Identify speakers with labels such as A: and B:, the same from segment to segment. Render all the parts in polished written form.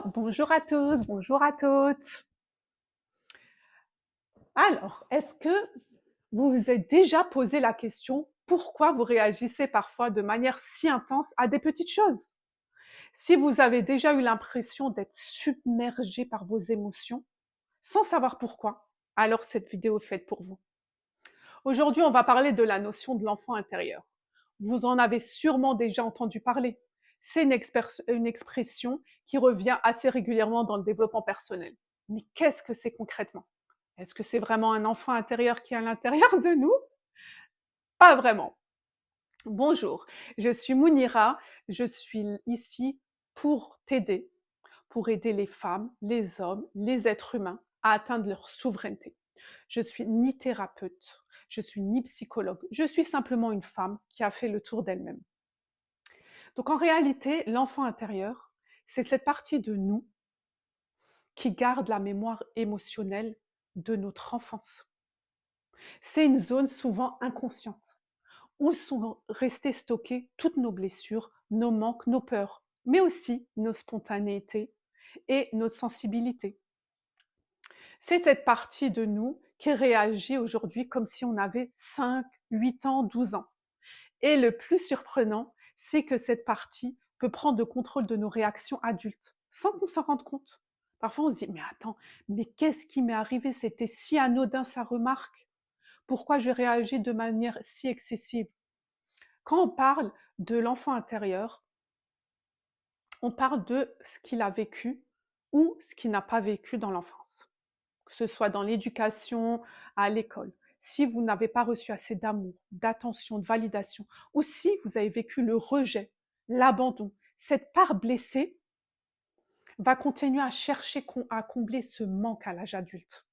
A: Bonjour à tous, bonjour à toutes. Alors, est-ce que vous vous êtes déjà posé la question pourquoi vous réagissez parfois de manière si intense à des petites choses? Si vous avez déjà eu l'impression d'être submergé par vos émotions sans savoir pourquoi, alors cette vidéo est faite pour vous. Aujourd'hui, on va parler de la notion de l'enfant intérieur. Vous en avez sûrement déjà entendu parler. C'est une expression qui revient assez régulièrement dans le développement personnel. Mais qu'est-ce que c'est concrètement? Est-ce que c'est vraiment un enfant intérieur qui est à l'intérieur de nous? Pas vraiment. Bonjour, je suis Mounira, je suis ici pour t'aider, pour aider les femmes, les hommes, les êtres humains à atteindre leur souveraineté. Je suis ni thérapeute, je suis ni psychologue, je suis simplement une femme qui a fait le tour d'elle-même. Donc en réalité, l'enfant intérieur, c'est cette partie de nous qui garde la mémoire émotionnelle de notre enfance. C'est une zone souvent inconsciente où sont restées stockées toutes nos blessures, nos manques, nos peurs, mais aussi nos spontanéités et notre sensibilité. C'est cette partie de nous qui réagit aujourd'hui comme si on avait 5, 8 ans, 12 ans. Et le plus surprenant, c'est que cette partie peut prendre le contrôle de nos réactions adultes, sans qu'on s'en rende compte. Parfois, on se dit, mais attends, mais qu'est-ce qui m'est arrivé? C'était si anodin sa remarque. Pourquoi j'ai réagi de manière si excessive? Quand on parle de l'enfant intérieur, on parle de ce qu'il a vécu ou ce qu'il n'a pas vécu dans l'enfance, que ce soit dans l'éducation, à l'école. Si vous n'avez pas reçu assez d'amour, d'attention, de validation, ou si vous avez vécu le rejet, l'abandon, cette part blessée va continuer à chercher à combler ce manque à l'âge adulte.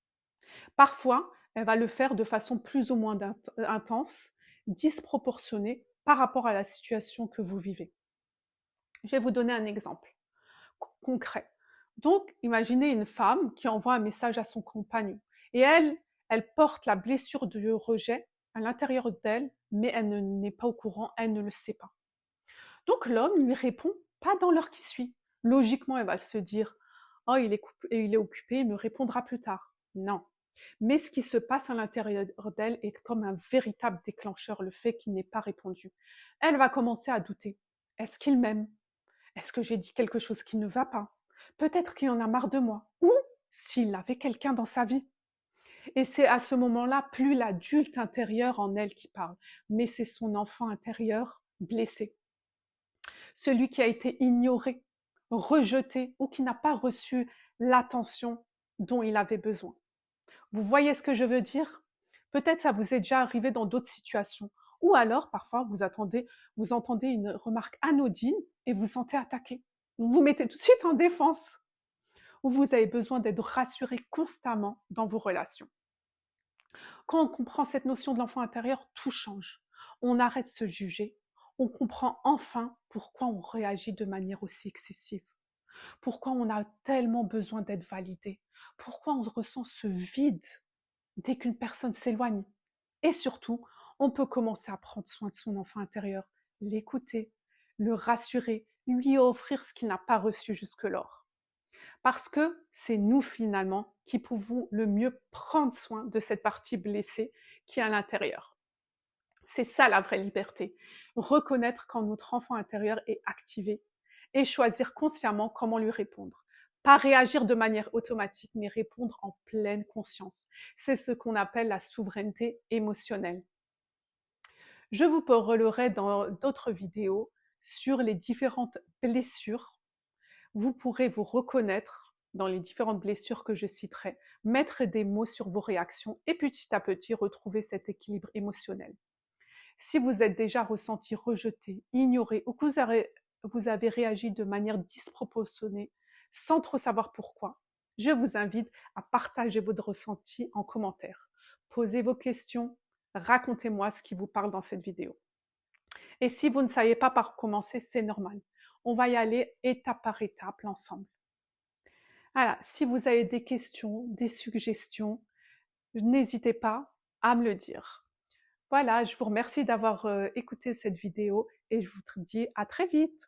A: Parfois, elle va le faire de façon plus ou moins intense, disproportionnée par rapport à la situation que vous vivez. Je vais vous donner un exemple concret. Donc, imaginez une femme qui envoie un message à son compagnon et elle porte la blessure du rejet à l'intérieur d'elle, mais elle n'est pas au courant, elle ne le sait pas. Donc, l'homme lui répond pas dans l'heure qui suit. Logiquement, elle va se dire oh, il est occupé, il me répondra plus tard. Non. Mais ce qui se passe à l'intérieur d'elle est comme un véritable déclencheur, le fait qu'il n'ait pas répondu. Elle va commencer à douter. Est-ce qu'il m'aime? Est-ce que j'ai dit quelque chose qui ne va pas? Peut-être qu'il en a marre de moi. Ou s'il avait quelqu'un dans sa vie. Et c'est à ce moment-là plus l'adulte intérieur en elle qui parle, mais c'est son enfant intérieur blessé. Celui qui a été ignoré, rejeté ou qui n'a pas reçu l'attention dont il avait besoin. Vous voyez ce que je veux dire? Peut-être ça vous est déjà arrivé dans d'autres situations. Ou alors, parfois, vous entendez une remarque anodine et vous sentez attaqué. Vous vous mettez tout de suite en défense. Ou vous avez besoin d'être rassuré constamment dans vos relations. Quand on comprend cette notion de l'enfant intérieur, tout change. On arrête de se juger. On comprend enfin pourquoi on réagit de manière aussi excessive. Pourquoi on a tellement besoin d'être validé. Pourquoi on ressent ce vide dès qu'une personne s'éloigne. Et surtout, on peut commencer à prendre soin de son enfant intérieur, l'écouter, le rassurer, lui offrir ce qu'il n'a pas reçu jusque-lors. Parce que c'est nous finalement qui pouvons le mieux prendre soin de cette partie blessée qui est à l'intérieur. C'est ça la vraie liberté. Reconnaître quand notre enfant intérieur est activé et choisir consciemment comment lui répondre. Pas réagir de manière automatique, mais répondre en pleine conscience. C'est ce qu'on appelle la souveraineté émotionnelle. Je vous parlerai dans d'autres vidéos sur les différentes blessures. Vous pourrez vous reconnaître dans les différentes blessures que je citerai, mettre des mots sur vos réactions et petit à petit retrouver cet équilibre émotionnel. Si vous êtes déjà ressenti rejeté, ignoré ou que vous avez réagi de manière disproportionnée sans trop savoir pourquoi, je vous invite à partager votre ressenti en commentaire. Posez vos questions, racontez-moi ce qui vous parle dans cette vidéo. Et si vous ne savez pas par où commencer, c'est normal. On va y aller étape par étape ensemble. Voilà, si vous avez des questions, des suggestions, n'hésitez pas à me le dire. Voilà, je vous remercie d'avoir écouté cette vidéo et je vous dis à très vite.